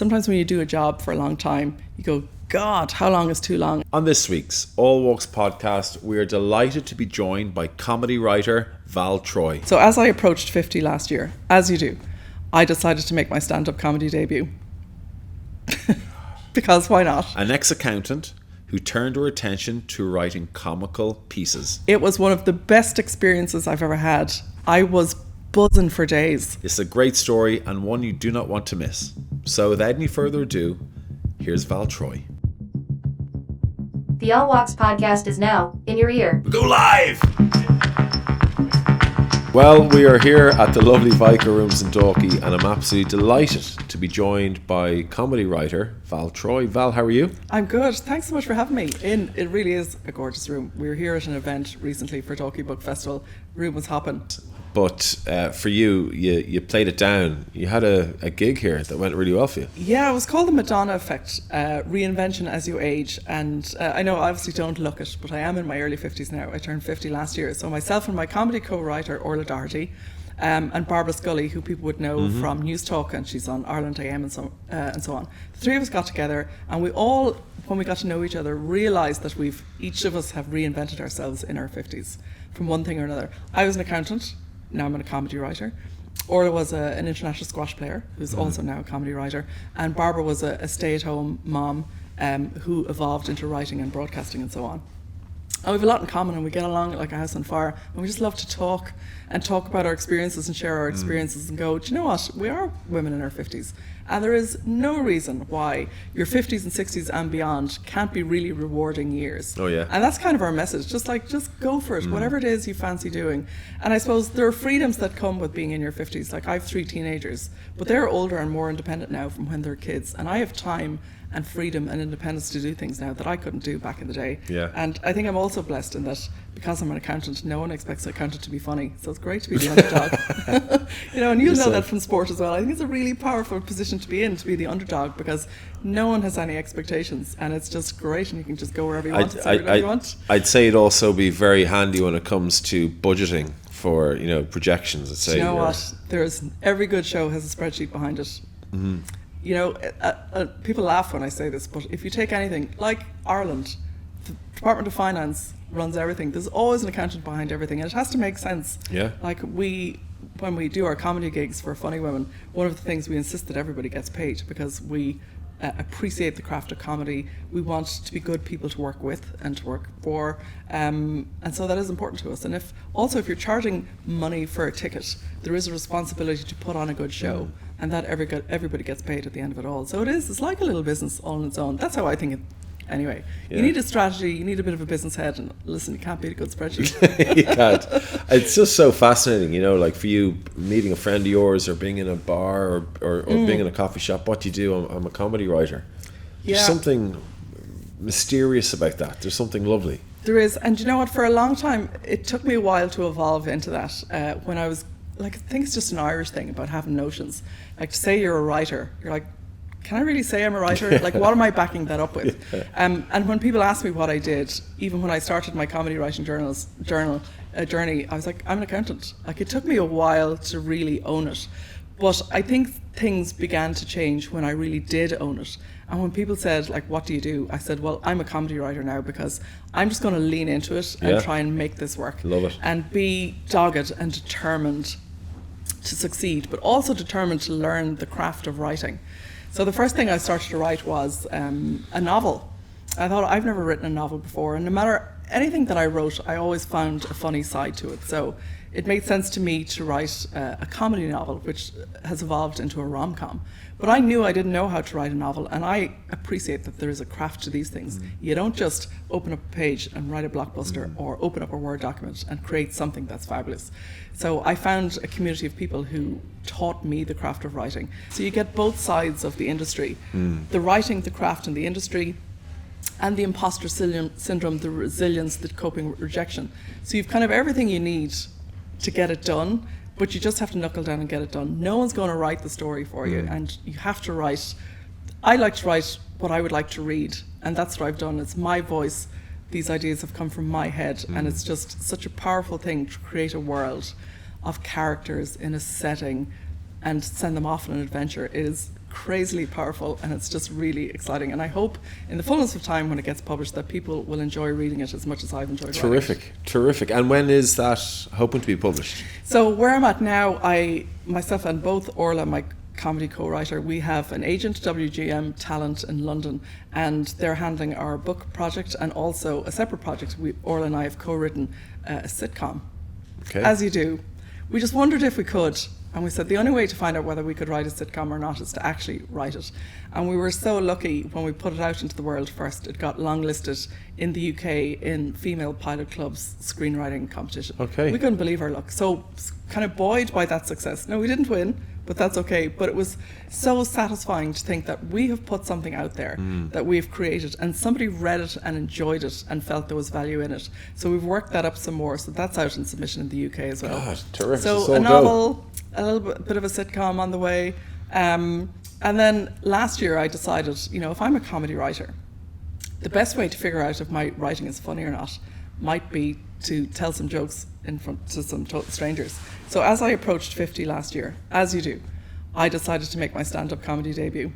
sometimes when you do a job for a long time, you go, God, how long is too long? On this week's All Walks podcast, we are delighted to be joined by comedy writer Val Troy. So as I approached 50 last year, as you do, I decided to make my stand-up comedy debut. Because why not? An ex-accountant who turned her attention to writing comical pieces. It was one of the best experiences I've ever had. I was buzzing for days. It's a great story and one you do not want to miss. So without any further ado, here's Val Troy. The All Walks podcast is now in your ear. Go live! Well, we are here at the lovely Vicar Rooms in Dalkey, and I'm absolutely delighted to be joined by comedy writer Val Troy. Val, how are you? I'm good. Thanks so much for having me. It really is a gorgeous room. We were here at an event recently for Dalkey Book Festival. Room was hopping. But for you played it down. You had a gig here that went really well for you. Yeah, it was called the Madonna Effect, Reinvention as you age. And I know I obviously don't look it, but I am in my early 50s now. I turned 50 last year. So myself and my comedy co-writer, Orla Doherty, and Barbara Scully, who people would know from News Talk, and she's on Ireland AM and so on. The three of us got together, and we all, when we got to know each other, realised that each of us have reinvented ourselves in our 50s from one thing or another. I was an accountant. Now I'm a comedy writer. Orla was an international squash player who's also now a comedy writer, and Barbara was a stay-at-home mom who evolved into writing and broadcasting and so on. And we have a lot in common, and we get along like a house on fire, and we just love to talk about our experiences and share our experiences and go, do you know what, we are women in our 50s, and there is no reason why your 50s and 60s and beyond can't be really rewarding years. Oh yeah. And that's kind of our message, just go for it, whatever it is you fancy doing. And I suppose there are freedoms that come with being in your 50s. Like I have 3 teenagers, but they're older and more independent now from when they're kids, and I have time and freedom and independence to do things now that I couldn't do back in the day. Yeah. And I think I'm also blessed in that because I'm an accountant, no one expects an accountant to be funny. So it's great to be the underdog. And you'll know that from sport as well. I think it's a really powerful position to be in, to be the underdog, because no one has any expectations, and it's just great, and you can just go wherever you want, whatever you want. I'd say it'd also be very handy when it comes to budgeting for projections. I'd say. You know what? Every good show has a spreadsheet behind it. Mm-hmm. People laugh when I say this, but if you take anything like Ireland, the Department of Finance runs everything. There's always an accountant behind everything, and it has to make sense. Yeah. Like when we do our comedy gigs for Funny Women, one of the things we insist that everybody gets paid, because we appreciate the craft of comedy. We want to be good people to work with and to work for, and so that is important to us. And if you're charging money for a ticket, there is a responsibility to put on a good show, and that everybody gets paid at the end of it all. So it's like a little business all on its own. That's how I think it. Anyway, You need a strategy, you need a bit of a business head, and listen, you can't beat a good spreadsheet. You can't. It's just so fascinating, like for you, meeting a friend of yours or being in a bar or being in a coffee shop. What do you do? I'm a comedy writer. Yeah. There's something mysterious about that. There's something lovely. There is, and you know what, for a long time, it took me a while to evolve into that. When I was, I think it's just an Irish thing about having notions. Like, to say you're a writer, you're like, can I really say I'm a writer? Like, what am I backing that up with? Yeah. And when people ask me what I did, even when I started my comedy writing journey, I was like, I'm an accountant. Like, it took me a while to really own it. But I think things began to change when I really did own it. And when people said, like, what do you do? I said, well, I'm a comedy writer now, because I'm just going to lean into it and try and make this work. Love it. And be dogged and determined to succeed, but also determined to learn the craft of writing. So the first thing I started to write was a novel. I thought, I've never written a novel before, and no matter anything that I wrote, I always found a funny side to it. So it made sense to me to write a comedy novel, which has evolved into a rom-com. But I knew I didn't know how to write a novel, and I appreciate that there is a craft to these things. You don't just open up a page and write a blockbuster, or open up a Word document and create something that's fabulous. So I found a community of people who taught me the craft of writing. So you get both sides of the industry, the writing, the craft, and the industry, and the imposter syndrome, the resilience, the coping with rejection. So you've kind of everything you need to get it done, but you just have to knuckle down and get it done. No one's going to write the story for you, and you have to write. I like to write what I would like to read, and that's what I've done. It's my voice. These ideas have come from my head, and it's just such a powerful thing to create a world of characters in a setting and send them off on an adventure. It is crazily powerful, and it's just really exciting. And I hope in the fullness of time when it gets published that people will enjoy reading it as much as I've enjoyed writing it. Terrific. And when is that hoping to be published? So where I'm at now, myself and both Orla, my comedy co-writer, we have an agent, WGM Talent in London, and they're handling our book project and also a separate project. Orla and I have co-written a sitcom, as you do. We just wondered if we could, and we said the only way to find out whether we could write a sitcom or not is to actually write it. And we were so lucky when we put it out into the world first. It got longlisted in the UK in Female Pilot Club's screenwriting competition. Okay. We couldn't believe our luck. So kind of buoyed by that success. No, we didn't win, but that's okay. But it was so satisfying to think that we have put something out there that we've created, and somebody read it and enjoyed it and felt there was value in it. So we've worked that up some more. So that's out in submission in the UK as well. God, terrific. So a novel, a little bit of a sitcom on the way. And then last year I decided, if I'm a comedy writer, the best way to figure out if my writing is funny or not might be to tell some jokes in front to some total strangers. So as I approached 50 last year, as you do, I decided to make my stand-up comedy debut.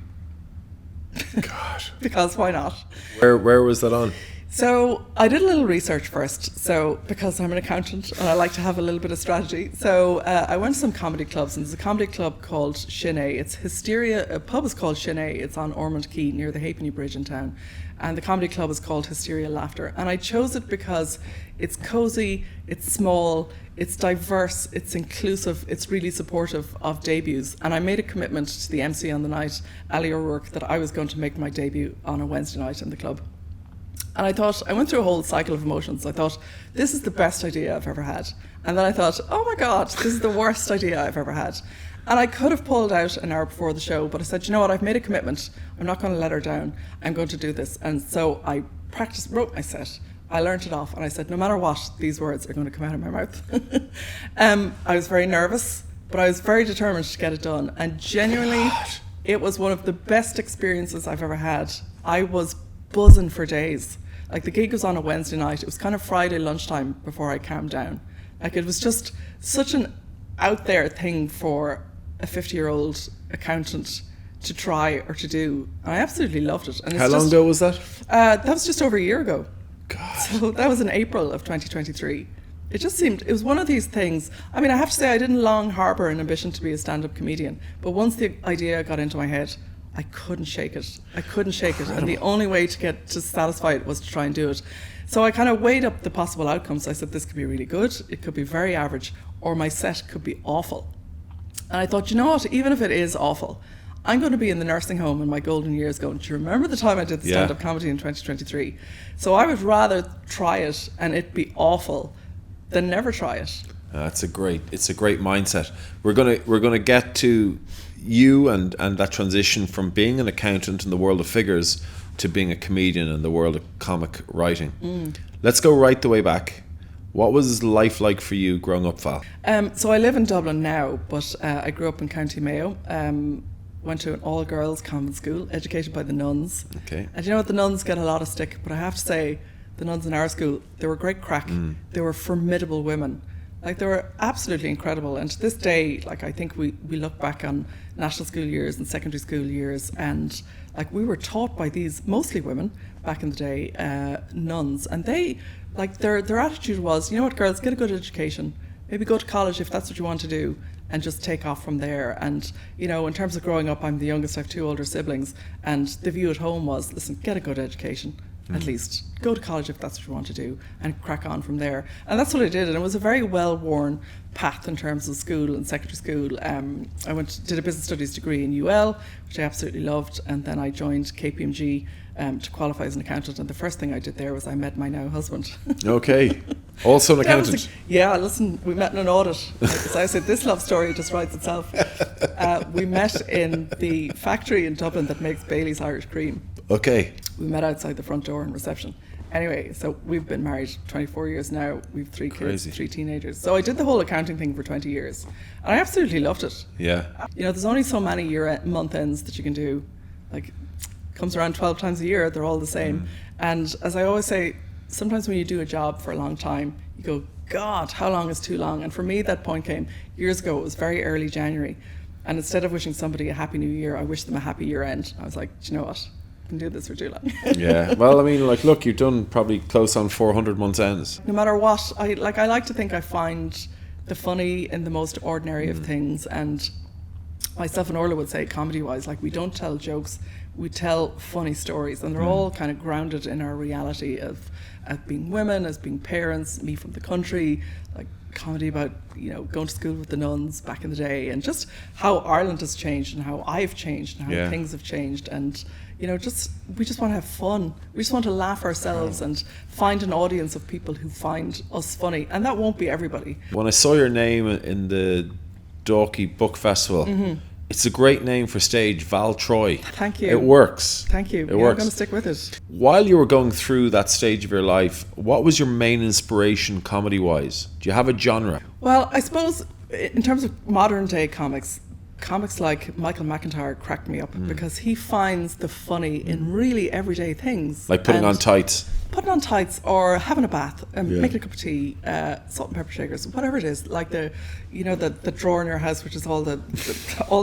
God. Because why not? Where was that on? So I did a little research first. So because I'm an accountant and I like to have a little bit of strategy. So I went to some comedy clubs, and there's a comedy club called Shin A. It's Hysteria. A pub is called Shin A. It's on Ormond Quay near the Halfpenny Bridge in town. And the comedy club is called Hysteria Laughter. And I chose it because it's cozy, it's small, it's diverse, it's inclusive, it's really supportive of debuts. And I made a commitment to the MC on the night, Ali O'Rourke, that I was going to make my debut on a Wednesday night in the club. And I went through a whole cycle of emotions. I thought, this is the best idea I've ever had. And then I thought, oh my God, this is the worst idea I've ever had. And I could have pulled out an hour before the show, but I said, you know what, I've made a commitment. I'm not going to let her down. I'm going to do this. And so I wrote my set. I learnt it off, and I said, no matter what, these words are going to come out of my mouth. I was very nervous, but I was very determined to get it done. And genuinely, it was one of the best experiences I've ever had. I was buzzing for days. Like, the gig was on a Wednesday night. It was kind of Friday lunchtime before I calmed down. Like, it was just such an out there thing for a 50-year-old accountant to try or to do. And I absolutely loved it. And it's How long ago was that? That was just over a year ago. God. So that was in April of 2023. It just seemed, it was one of these things. I mean, I have to say, I didn't long harbour an ambition to be a stand-up comedian. But once the idea got into my head, I couldn't shake it. And the only way to satisfy it was to try and do it. So I kind of weighed up the possible outcomes. I said, this could be really good, it could be very average, or my set could be awful. And I thought, you know what, even if it is awful, I'm going to be in the nursing home in my golden years going, do you remember the time I did the stand-up comedy in 2023? So I would rather try it and it be awful than never try it. It's a great mindset. We're gonna get to you and that transition from being an accountant in the world of figures to being a comedian in the world of comic writing. Let's go right the way back. What was life like for you growing up, Val? So I live in Dublin now, but I grew up in County Mayo. Went to an all-girls convent school, educated by the nuns. Okay. And you know what, the nuns get a lot of stick, but I have to say, the nuns in our school, they were great crack. They were formidable women. Like, they were absolutely incredible. And to this day, like, I think we look back on national school years and secondary school years, and like, we were taught by these mostly women back in the day, nuns, and they, like, their attitude was, you know what, girls, get a good education, maybe go to college if that's what you want to do, and just take off from there. And, you know, in terms of growing up, I'm the youngest, I have 2 older siblings, and the view at home was, listen, get a good education, at least. Go to college if that's what you want to do, and crack on from there. And that's what I did, and it was a very well-worn path in terms of school and secondary school. I did a business studies degree in UL, which I absolutely loved, and then I joined KPMG to qualify as an accountant, and the first thing I did there was I met my now husband. Okay. Also an accountant. Listen, we met in an audit. As I said, this love story just writes itself. We met in the factory in Dublin that makes Bailey's Irish Cream. Okay. We met outside the front door in reception. Anyway, so we've been married 24 years now. We've 3 kids, 3 teenagers. So I did the whole accounting thing for 20 years. And I absolutely loved it. Yeah. You know, there's only so many month ends that you can do. Like, comes around 12 times a year, they're all the same. And as I always say, sometimes when you do a job for a long time, you go, God, how long is too long? And for me, that point came years ago. It was very early January. And instead of wishing somebody a happy new year, I wish them a happy year end. I was like, do you know what? I can do this for too long. Yeah. Well, I mean, like, look, you've done probably close on 400 months ends. No matter what, I like to think I find the funny in the most ordinary of things. And myself and Orla would say, comedy-wise, like, we don't tell jokes, we tell funny stories, and they're all kind of grounded in our reality of being women, as being parents, me from the country, like comedy about, you know, going to school with the nuns back in the day, and just how Ireland has changed and how I've changed and how things have changed. And, you know, we just want to have fun. We just want to laugh ourselves and find an audience of people who find us funny, and that won't be everybody. When I saw your name in the Dalkey Book Festival, it's a great name for stage, Val Troy. Thank you. It works. Thank you. It works. I'm going to stick with it. While you were going through that stage of your life, what was your main inspiration comedy-wise? Do you have a genre? Well, I suppose in terms of modern day comics like Michael McIntyre cracked me up because he finds the funny in really everyday things. Like putting on tights. Putting on tights, or having a bath, and making a cup of tea, salt and pepper shakers, whatever it is. Like the drawer in your house, which is all the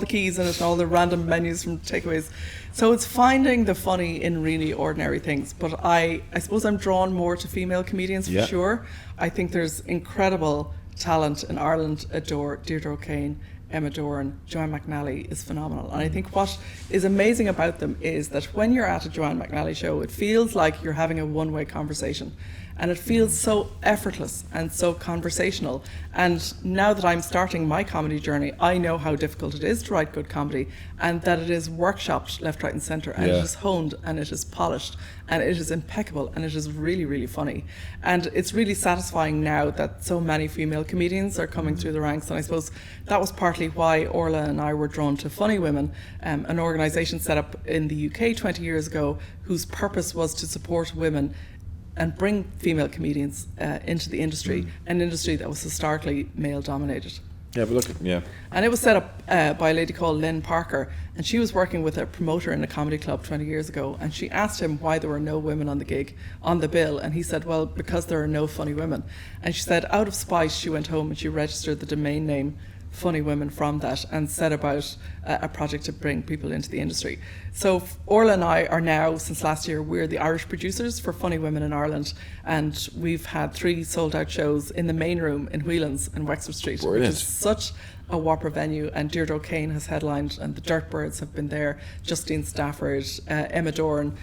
keys in it, and all the random menus from takeaways. So it's finding the funny in really ordinary things. But I suppose I'm drawn more to female comedians for sure. I think there's incredible talent in Ireland. Adore Deirdre O'Kane, Emma Doran, Joanne McNally is phenomenal. And I think what is amazing about them is that when you're at a Joanne McNally show, it feels like you're having a one-way conversation. And it feels so effortless and so conversational. And now that I'm starting my comedy journey, I know how difficult it is to write good comedy, and that it is workshopped left, right and centre, and it is honed, and it is polished, and it is impeccable, and it is really, really funny. And it's really satisfying now that so many female comedians are coming through the ranks. And I suppose that was partly why Orla and I were drawn to Funny Women, an organisation set up in the UK 20 years ago whose purpose was to support women and bring female comedians into the industry, an industry that was historically male dominated. Yeah, but look, And it was set up by a lady called Lynn Parker, and she was working with a promoter in a comedy club 20 years ago, and she asked him why there were no women on the bill, and he said, well, because there are no funny women. And she said, out of spite, she went home and she registered the domain name Funny Women from that, and set about a project to bring people into the industry. So Orla and I are now, since last year, we're the Irish producers for Funny Women in Ireland, and we've had 3 sold out shows in the main room in Whelan's in Wexford Street. Brilliant. Which is such a whopper venue, and Deirdre O'Kane has headlined, and the Dirtbirds have been there, Justine Stafford, Emma Doran.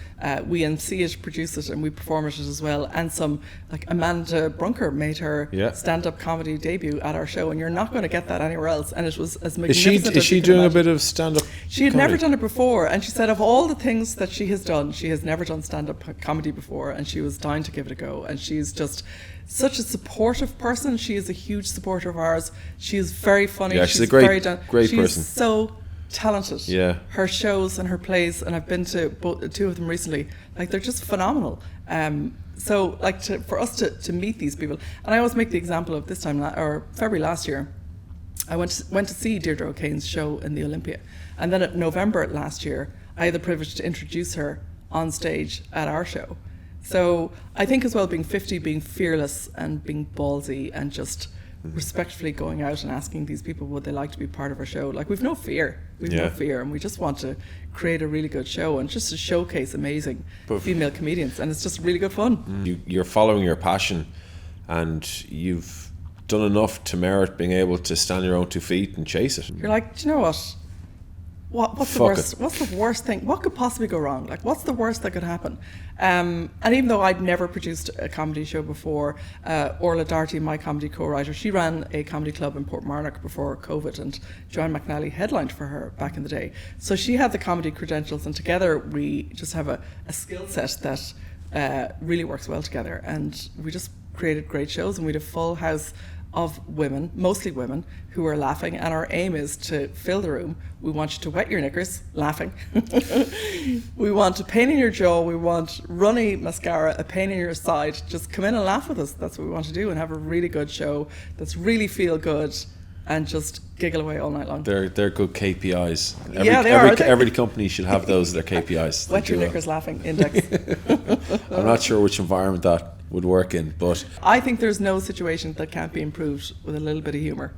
We MC it, produce it, and we perform it as well. And some, like Amanda Brunker made her stand-up comedy debut at our show, and you're not going to get that anywhere else. And it was as magnificent. Is she doing a bit of stand-up? She had never done it before, and she said of all the things that she has done, she has never done stand-up comedy before, and she was dying to give it a go. And she's just such a supportive person. She is a huge supporter of ours. She is very funny. Yeah, she's a great person. She's so talented. Yeah. Her shows and her plays, and I've been to 2 of them recently, like they're just phenomenal. So like for us to meet these people, and I always make the example of this time, or February last year, I went to see Deirdre O'Kane's show in the Olympia, and then in November last year, I had the privilege to introduce her on stage at our show. So I think as well, being 50, being fearless and being ballsy and just respectfully going out and asking these people would they like to be part of our show. Like, we've no fear. No fear, and we just want to create a really good show and just to showcase amazing female comedians, and it's just really good fun. You're following your passion, and you've done enough to merit being able to stand on your own 2 feet and chase it. You're like, do you know what? What's the worst? What's the worst thing? What could possibly go wrong? Like, what's the worst that could happen? And even though I'd never produced a comedy show before, Orla Darty, my comedy co-writer, she ran a comedy club in Portmarnock before COVID, and Joanne McNally headlined for her back in the day. So she had the comedy credentials, and together we just have a skill set that really works well together. And we just created great shows, and we had a full house of women, mostly women, who are laughing, and our aim is to fill the room. We want you to wet your knickers laughing. We want a pain in your jaw, we want runny mascara, a pain in your side. Just come in and laugh with us. That's what we want to do, and have a really good show that's really feel good, and just giggle away all night long. They're good KPIs. Every company should have those as their KPIs. Wet your knickers laughing index. I'm not sure which environment that would work in, but I think there's no situation that can't be improved with a little bit of humour.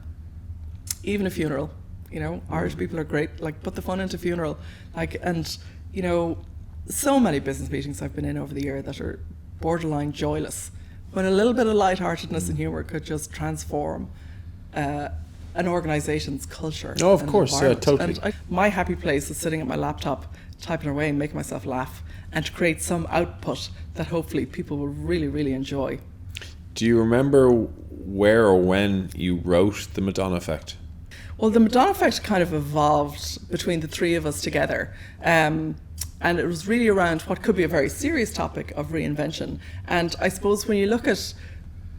Even a funeral, You know, Irish people are great. Like, put the fun into funeral. Like, and you know, so many business meetings I've been in over the year that are borderline joyless, when a little bit of lightheartedness and humour could just transform an organisation's culture. Oh, of and course, yeah, environment. totally. And my happy place is sitting at my laptop, typing away and making myself laugh, and to create some output that hopefully people will really, really enjoy. Do you remember where or when you wrote The Madonna Effect? Well, the Madonna Effect kind of evolved between the three of us together. And it was really around what could be a very serious topic of reinvention. And I suppose when you look at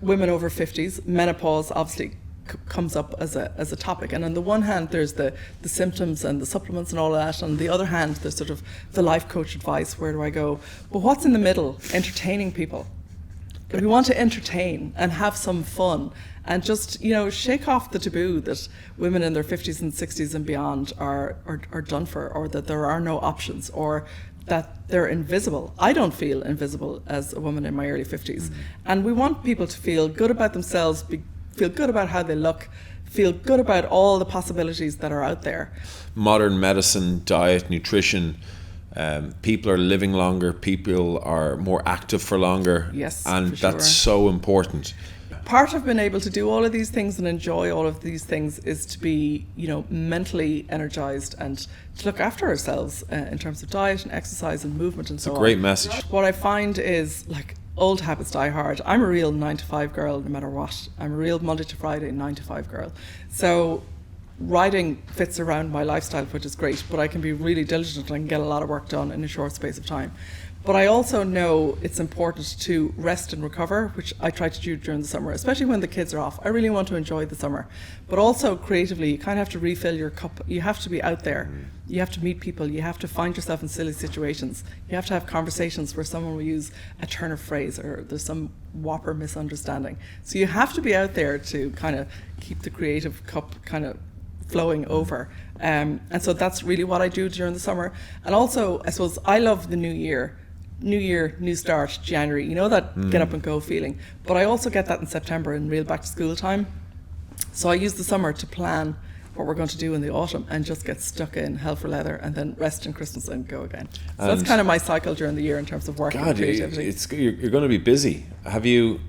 women over 50s, menopause obviously comes up as a topic. And on the one hand, there's the symptoms and the supplements and all of that. On the other hand, there's sort of the life coach advice, where do I go? But what's in the middle? Entertaining people. We want to entertain and have some fun and just, you know, shake off the taboo that women in their 50s and 60s and beyond are done for, or that there are no options, or that they're invisible. I don't feel invisible as a woman in my early 50s. And we want people to feel good about themselves, feel good about how they look, feel good about all the possibilities that are out there. Modern medicine, diet, nutrition, people are living longer, people are more active for longer. Yes, and for sure. that's so important. Part of being able to do all of these things and enjoy all of these things is to be, you know, mentally energized and to look after ourselves in terms of diet and exercise and movement and so on. It's a great message. What I find is, like, old habits die hard. I'm a real 9-to-5 girl no matter what. I'm a real Monday to Friday 9-to-5 girl. So writing fits around my lifestyle, which is great, but I can be really diligent and I can get a lot of work done in a short space of time. But I also know it's important to rest and recover, which I try to do during the summer, especially when the kids are off. I really want to enjoy the summer. But also creatively, you kind of have to refill your cup. You have to be out there. You have to meet people. You have to find yourself in silly situations. You have to have conversations where someone will use a turn of phrase or there's some whopper misunderstanding. So you have to be out there to kind of keep the creative cup kind of flowing over. And so that's really what I do during the summer. And also, I suppose, I love the new year. New year, new start, January, you know, that get up and go feeling. But I also get that in September in real back to school time. So I use the summer to plan what we're going to do in the autumn and just get stuck in hell for leather and then rest in Christmas and go again. So that's kind of my cycle during the year in terms of work and creativity. You're going to be busy. Have you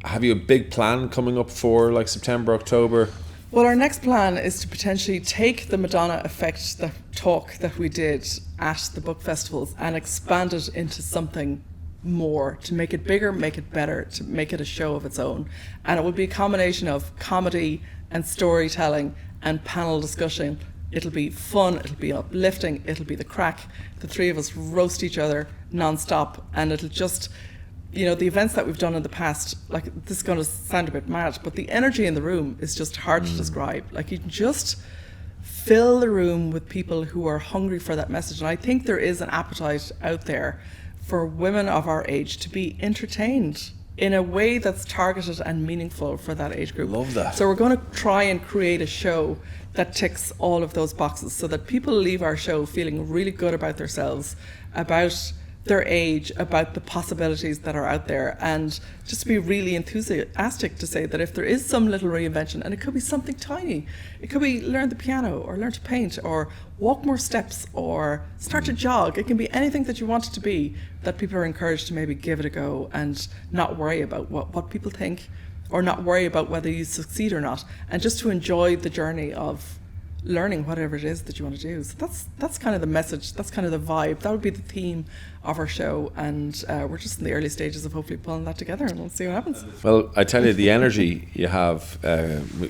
a big plan coming up for like September, October? Well, our next plan is to potentially take the Madonna Effect, the talk that we did at the book festivals, and expand it into something more, to make it bigger, make it better, to make it a show of its own. And it will be a combination of comedy and storytelling and panel discussion. It'll be fun, it'll be uplifting, it'll be the crack. The three of us roast each other non-stop, and it'll just, you know, the events that we've done in the past, like, this is going to sound a bit mad, but the energy in the room is just hard to describe. Like, you can just fill the room with people who are hungry for that message. And I think there is an appetite out there for women of our age to be entertained in a way that's targeted and meaningful for that age group. Love that. So we're going to try and create a show that ticks all of those boxes so that people leave our show feeling really good about themselves, about their age, about the possibilities that are out there, and just to be really enthusiastic to say that if there is some little reinvention, and it could be something tiny, it could be learn the piano or learn to paint or walk more steps or start to jog. It can be anything that you want it to be, that people are encouraged to maybe give it a go and not worry about what people think, or not worry about whether you succeed or not, and just to enjoy the journey of learning whatever it is that you want to do. So that's kind of the message, that's kind of the vibe, that would be the theme of our show, and we're just in the early stages of hopefully pulling that together, and we'll see what happens. Well, I tell you, the energy you have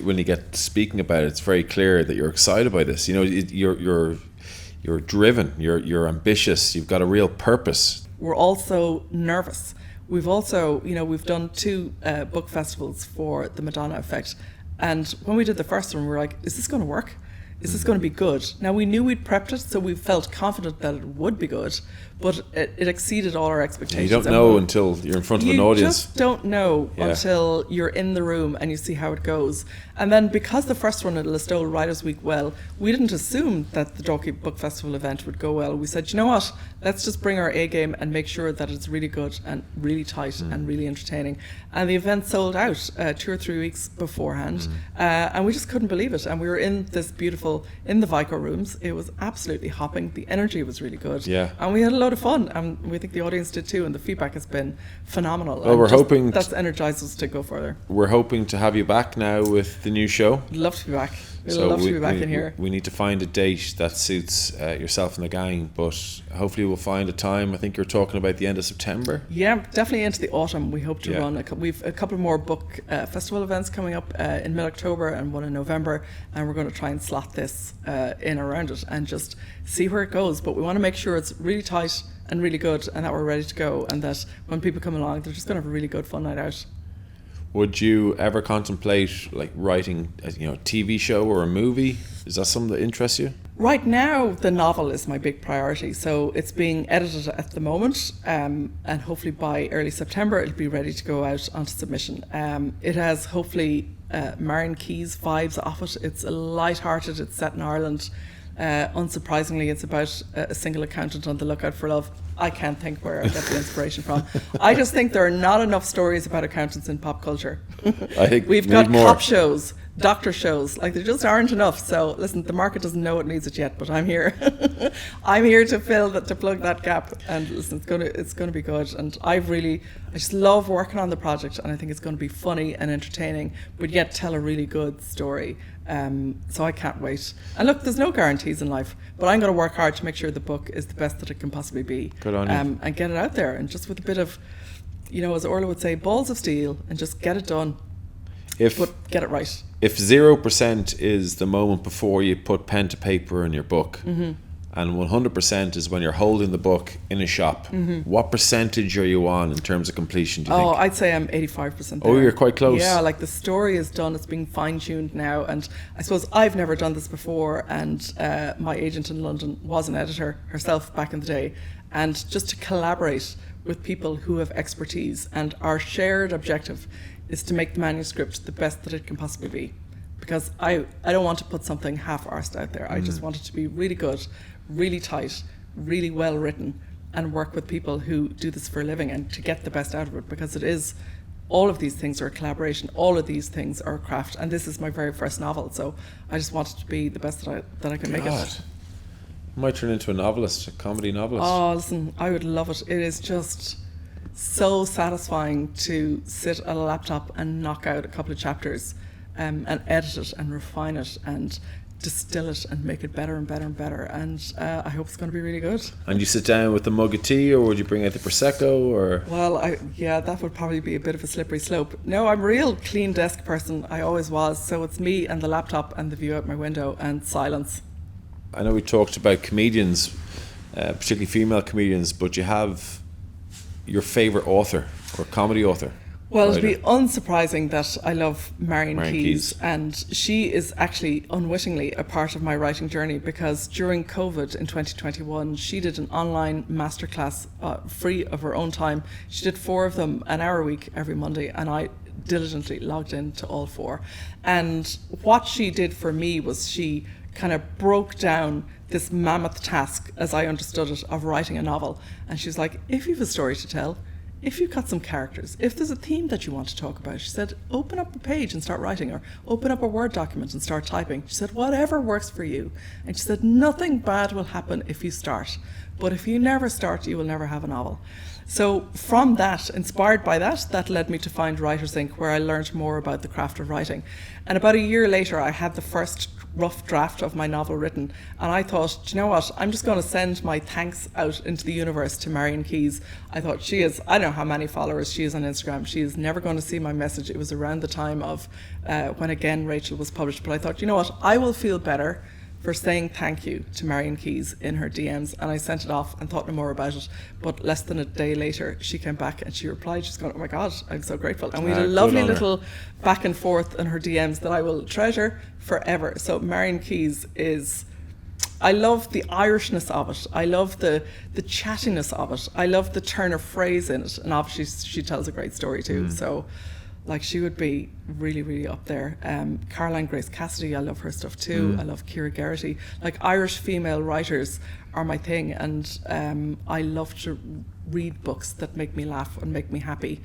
when you get speaking about it, it's very clear that you're excited by this. You know, you're driven, you're ambitious, you've got a real purpose. We're also nervous. We've also, you know, we've done 2 book festivals for the Madonna Effect, and when we did the first one, we were like, is this going to work? Is this going to be good? Now, we knew we'd prepped it, so we felt confident that it would be good, but it exceeded all our expectations. You don't know until you're in front of an audience. You just don't know until you're in the room and you see how it goes. And then, because the first one at Listowel Writers' Week we didn't assume that the Dalkey Book Festival event would go well. We said, you know what, let's just bring our A game and make sure that it's really good and really tight and really entertaining. And the event sold out 2 or 3 weeks beforehand, and we just couldn't believe it. And we were in this beautiful beautiful in the Vico rooms. It was absolutely hopping. The energy was really good. Yeah. And we had a load of fun, and we think the audience did too, and the feedback has been phenomenal. Well, and we're hoping that's energized us to go further. We're hoping to have you back now with the new show. Love to be back. We'd love to be back in here. We need to find a date that suits yourself and the gang, but hopefully we'll find a time. I think you're talking about the end of September. Yeah, definitely into the autumn. We hope to Yeah. run we've a couple more book festival events coming up in mid-October and one in November, and we're going to try and slot this in around it and just see where it goes. But we want to make sure it's really tight and really good, and that we're ready to go, and that when people come along, they're just going to have a really good fun night out. Would you ever contemplate like writing a TV show or a movie? Is that something that interests you? Right now, the novel is my big priority. So it's being edited at the moment, and hopefully by early September, it'll be ready to go out onto submission. It has hopefully Marion Keyes vibes off it. It's light-hearted, it's set in Ireland. Unsurprisingly, it's about a single accountant on the lookout for love. I can't think where I get the inspiration from. I just think there are not enough stories about accountants in pop culture. I think We've we got need more. cop shows, doctor shows, like there just aren't enough. So listen, the market doesn't know it needs it yet, but I'm here. I'm here to plug that gap. And listen, it's gonna be good. And I just love working on the project, and I think it's going to be funny and entertaining, but yet tell a really good story. So I can't wait. And look, there's no guarantees in life, but I'm going to work hard to make sure the book is the best that it can possibly be. Good on you. And get it out there, and just with a bit of, as Orla would say, balls of steel, and just get it done. But get it right. If 0% is the moment before you put pen to paper in your book, Mm-hmm. and 100% is when you're holding the book in a shop, what percentage are you on in terms of completion, do you think? I'd say I'm 85% there. Oh, you're quite close. Yeah, like the story is done, it's being fine-tuned now, and I suppose I've never done this before, and my agent in London was an editor herself back in the day, and just to collaborate with people who have expertise, and our shared objective is to make the manuscript the best that it can possibly be. Because I don't want to put something half-arsed out there. I just want it to be really good, really tight, really well written, and work with people who do this for a living, and to get the best out of it, because it is, all of these things are a collaboration, all of these things are a craft, and this is my very first novel, so I just want it to be the best that I can make it. You might turn into a novelist, a comedy novelist. Oh, listen, I would love it. It is just so satisfying to sit at a laptop and knock out a couple of chapters, and edit it and refine it and distill it and make it better and better and better, and I hope it's going to be really good. And you sit down with a mug of tea, or would you bring out the Prosecco, or? Well, that would probably be a bit of a slippery slope. No, I'm a real clean desk person. I always was. So it's me and the laptop and the view out my window and silence. I know we talked about comedians, particularly female comedians, but you have your favourite author or comedy author? Well, it'd be unsurprising that I love Marion Keyes, and she is actually unwittingly a part of my writing journey, because during COVID in 2021, she did an online masterclass free of her own time. She did 4 of them, an hour a week every Monday, and I diligently logged into all 4. And what she did for me was she kind of broke down this mammoth task, as I understood it, of writing a novel. And she's like, if you have a story to tell, if you've got some characters, if there's a theme that you want to talk about, she said, open up a page and start writing, or open up a Word document and start typing. She said, whatever works for you. And she said, nothing bad will happen if you start. But if you never start, you will never have a novel. So from that, inspired by that led me to find Writers Inc., where I learned more about the craft of writing. And about a year later, I had the first rough draft of my novel written, and I thought, do you know what, I'm just going to send my thanks out into the universe to Marion Keyes. I thought, I don't know how many followers she is on Instagram, she is never going to see my message. It was around the time of when Again Rachel was published, but I thought, you know what, I will feel better for saying thank you to Marion Keyes in her DMs, and I sent it off and thought no more about it. But less than a day later, she came back and she replied. She's going, oh my God, I'm so grateful. And we had a lovely little back and forth in her DMs that I will treasure forever. So Marion Keyes is, I love the Irishness of it. I love the chattiness of it. I love the turn of phrase in it. And obviously she tells a great story too. So Like, she would be really, really up there. Caroline Grace Cassidy, I love her stuff too. I love Ciara Geraghty. Like, Irish female writers are my thing, and I love to read books that make me laugh and make me happy.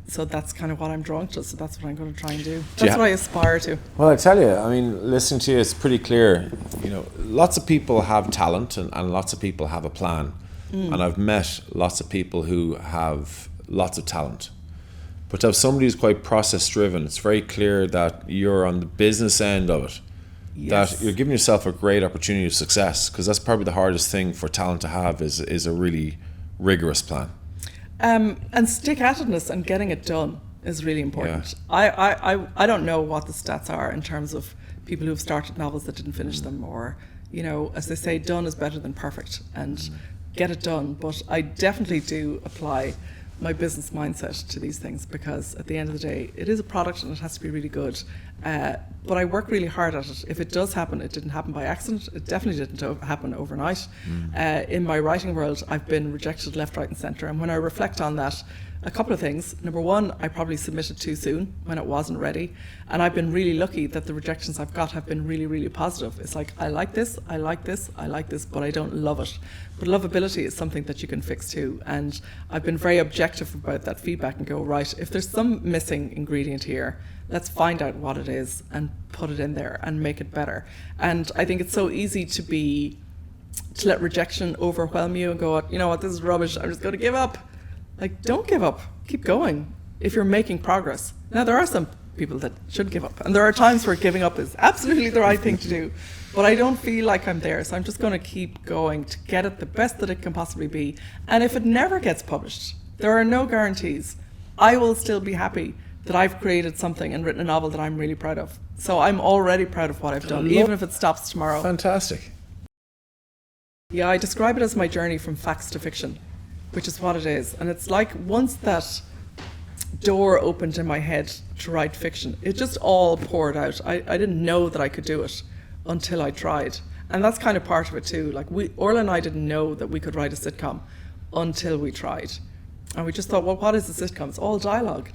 So that's kind of what I'm drawn to. So that's what I'm going to try and do. That's what I aspire to. Well, I tell you, I mean, listening to you, it's pretty clear. You know, lots of people have talent, and lots of people have a plan. And I've met lots of people who have lots of talent. But to have somebody who's quite process driven, it's very clear that you're on the business end of it. Yes. That you're giving yourself a great opportunity of success, because that's probably the hardest thing for talent to have is a really rigorous plan. And stick-at-itness and getting it done is really important. Yeah. I don't know what the stats are in terms of people who've started novels that didn't finish them, or, you know, as they say, done is better than perfect, and get it done. But I definitely do apply my business mindset to these things, because at the end of the day, it is a product and it has to be really good. But I work really hard at it. If it does happen, it didn't happen by accident. It definitely didn't happen overnight. In my writing world, I've been rejected left, right and centre. And when I reflect on that, a couple of things. Number one, I probably submitted too soon when it wasn't ready. And I've been really lucky that the rejections I've got have been really, really positive. It's like, I like this, I like this, I like this, but I don't love it. But lovability is something that you can fix too. And I've been very objective about that feedback and go, right, if there's some missing ingredient here, let's find out what it is and put it in there and make it better. And I think it's so easy to let rejection overwhelm you and go, you know what, this is rubbish, I'm just going to give up. Like, don't give up. Keep going if you're making progress. Now, there are some people that should give up, and there are times where giving up is absolutely the right thing to do, but I don't feel like I'm there, so I'm just going to keep going to get it the best that it can possibly be. And if it never gets published, there are no guarantees. I will still be happy that I've created something and written a novel that I'm really proud of. So I'm already proud of what I've done, even if it stops tomorrow. Fantastic. Yeah, I describe it as my journey from facts to fiction, which is what it is. And it's like, once that door opened in my head to write fiction, it just all poured out. I didn't know that I could do it until I tried. And that's kind of part of it too. Like, Orla and I didn't know that we could write a sitcom until we tried. And we just thought, well, what is a sitcom? It's all dialogue.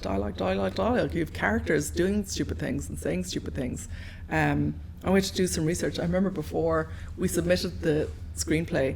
You have characters doing stupid things and saying stupid things. And we had to do some research. I remember before we submitted the screenplay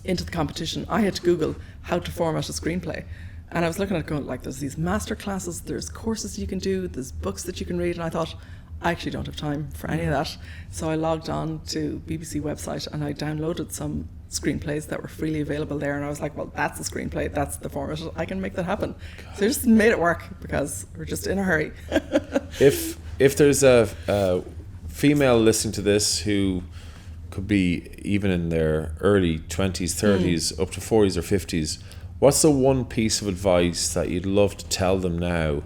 into the competition, I had to Google how to format a screenplay. And I was looking at it going, like, there's these master classes, there's courses you can do, there's books that you can read. And I thought, I actually don't have time for any of that. So I logged on to BBC website and I downloaded some screenplays that were freely available there. And I was like, well, that's a screenplay, that's the format, I can make that happen. So I just made it work because we're just in a hurry. If there's a female listening to this who could be even in their early 20s, 30s, up to 40s or 50s, what's the one piece of advice that you'd love to tell them now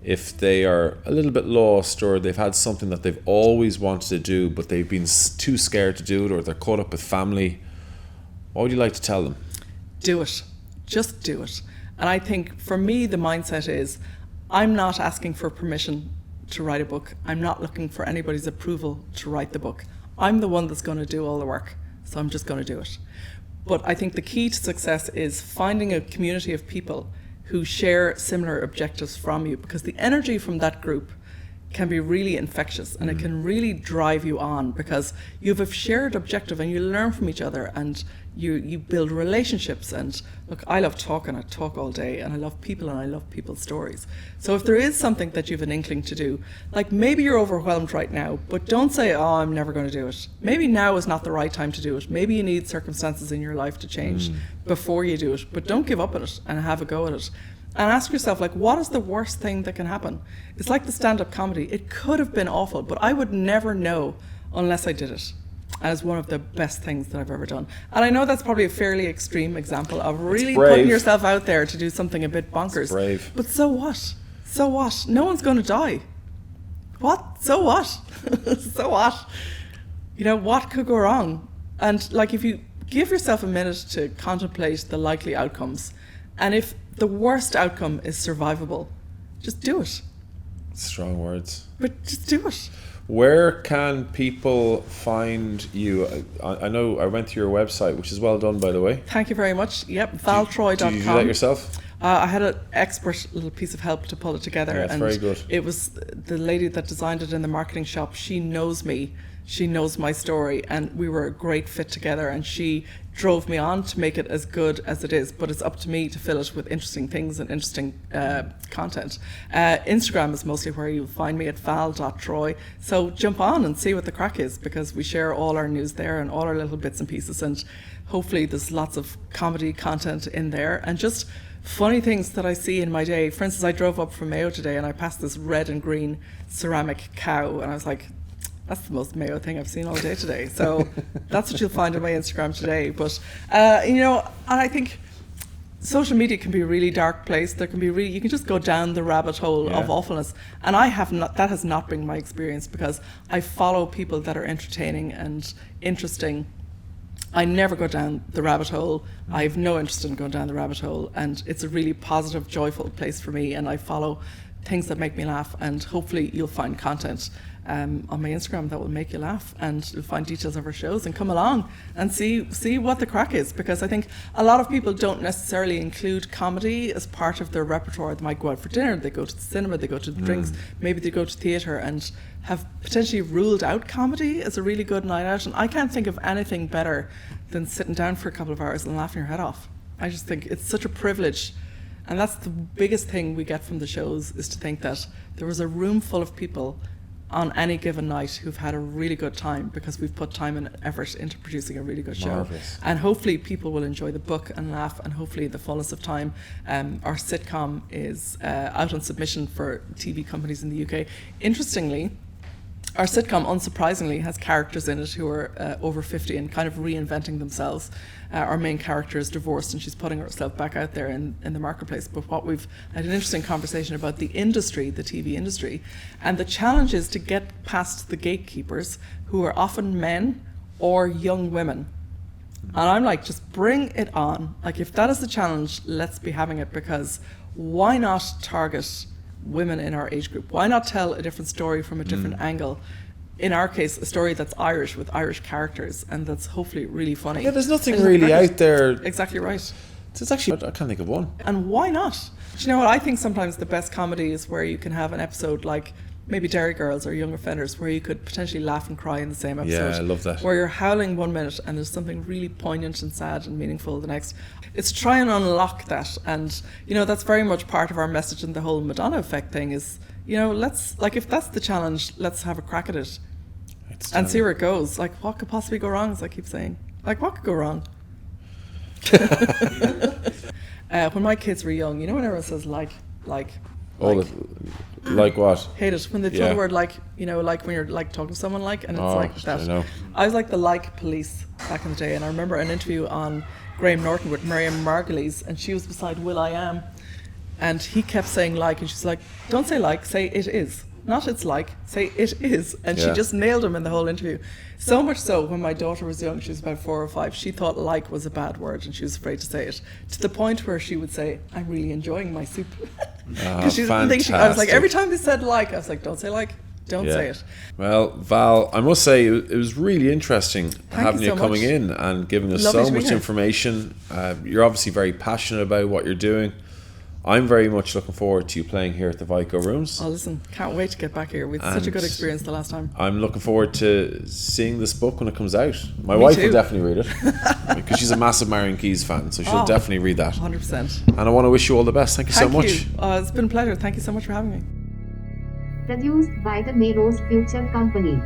if they are a little bit lost, or they've had something that they've always wanted to do but they've been too scared to do it, or they're caught up with family? What would you like to tell them? Do it. Just do it. And I think for me the mindset is, I'm not asking for permission to write a book. I'm not looking for anybody's approval to write the book. I'm the one that's going to do all the work, so I'm just going to do it. But I think the key to success is finding a community of people who share similar objectives from you, because the energy from that group can be really infectious and it can really drive you on, because you have a shared objective and you learn from each other and you build relationships. And look, I love talking, I talk all day, and I love people and I love people's stories. So if there is something that you have an inkling to do, like maybe you're overwhelmed right now, but don't say, oh, I'm never going to do it. Maybe now is not the right time to do it. Maybe you need circumstances in your life to change before you do it, but don't give up at it and have a go at it. And ask yourself, like, what is the worst thing that can happen? It's like the stand-up comedy. It could have been awful, but I would never know unless I did it. And it's one of the best things that I've ever done. And I know that's probably a fairly extreme example of really putting yourself out there to do something a bit bonkers. It's brave. But so what? So what? No one's going to die. What? So what? So what? You know, what could go wrong? And like, if you give yourself a minute to contemplate the likely outcomes, and if the worst outcome is survivable, just do it. Strong words. But just do it. Where can people find you? I know I went to your website, which is well done, by the way. Thank you very much. Yep, valtroy.com. Did you do that yourself? I had an expert little piece of help to pull it together. Yeah, it's and very good. It was the lady that designed it in the marketing shop. She knows me. She knows my story, and we were a great fit together, and she drove me on to make it as good as it is, but it's up to me to fill it with interesting things and interesting content. Instagram is mostly where you'll find me at val.troy, so jump on and see what the crack is, because we share all our news there and all our little bits and pieces, and hopefully there's lots of comedy content in there and just funny things that I see in my day. For instance, I drove up from Mayo today and I passed this red and green ceramic cow, and I was like, that's the most Mayo thing I've seen all day today. So that's what you'll find on my Instagram today. But, I think social media can be a really dark place. There can be you can just go down the rabbit hole of awfulness. And that has not been my experience, because I follow people that are entertaining and interesting. I never go down the rabbit hole. I have no interest in going down the rabbit hole. And it's a really positive, joyful place for me. And I follow things that make me laugh. And hopefully you'll find content on my Instagram that will make you laugh, and you'll find details of our shows, and come along and see what the crack is, because I think a lot of people don't necessarily include comedy as part of their repertoire. They might go out for dinner, they go to the cinema, they go to the drinks, maybe they go to theatre, and have potentially ruled out comedy as a really good night out. And I can't think of anything better than sitting down for a couple of hours and laughing your head off. I just think it's such a privilege. And that's the biggest thing we get from the shows, is to think that there was a room full of people on any given night who've had a really good time, because we've put time and effort into producing a really good show. Marvellous. And hopefully people will enjoy the book and laugh, and hopefully the fullness of time. Our sitcom is out on submission for TV companies in the UK. Interestingly, our sitcom, unsurprisingly, has characters in it who are over 50 and kind of reinventing themselves. Our main character is divorced, and she's putting herself back out there in the marketplace. But what we've had an interesting conversation about the industry, the TV industry, and the challenge is to get past the gatekeepers, who are often men or young women. And I'm like, just bring it on. Like, if that is the challenge, let's be having it, because why not target women in our age group? Why not tell a different story from a different angle? In our case, a story that's Irish, with Irish characters, and that's hopefully really funny. Yeah, there's nothing really out there. Exactly right. It's actually, I can't think of one. And why not? Do you know what? I think sometimes the best comedy is where you can have an episode like maybe Derry Girls or Young Offenders, where you could potentially laugh and cry in the same episode. Yeah, I love that. Where you're howling 1 minute and there's something really poignant and sad and meaningful the next. It's try and unlock that. And, that's very much part of our message in the whole Madonna effect thing is, let's, like, if that's the challenge, let's have a crack at it and see where it goes. Like, what could possibly go wrong, as I keep saying? Like, what could go wrong? When my kids were young, when everyone says like what? Hate it when they throw the word like when you're like talking to someone and it's like that. I know. I was like the police back in the day, and I remember an interview on Graham Norton with Miriam Margolyes, and she was beside will.i.am, and he kept saying and she's like, don't say say it is. Not it's like, say it is. And she just nailed him in the whole interview. So much so, when my daughter was young, she was about 4 or 5, she thought was a bad word, and she was afraid to say it, to the point where she would say, I'm really enjoying my soup. Because she didn't think I was like, every time they said I was like, don't say don't say it. Well, Val, I must say it was really interesting having you coming in and giving us so much information. You're obviously very passionate about what you're doing. I'm very much looking forward to you playing here at the Vico Rooms. Oh, listen, can't wait to get back here. We had such a good experience the last time. I'm looking forward to seeing this book when it comes out. My wife will definitely read it, because she's a massive Marion Keyes fan, so she'll definitely read that. 100%. And I want to wish you all the best. Thank you so much. It's been a pleasure. Thank you so much for having me. Produced by the Melrose Future Company.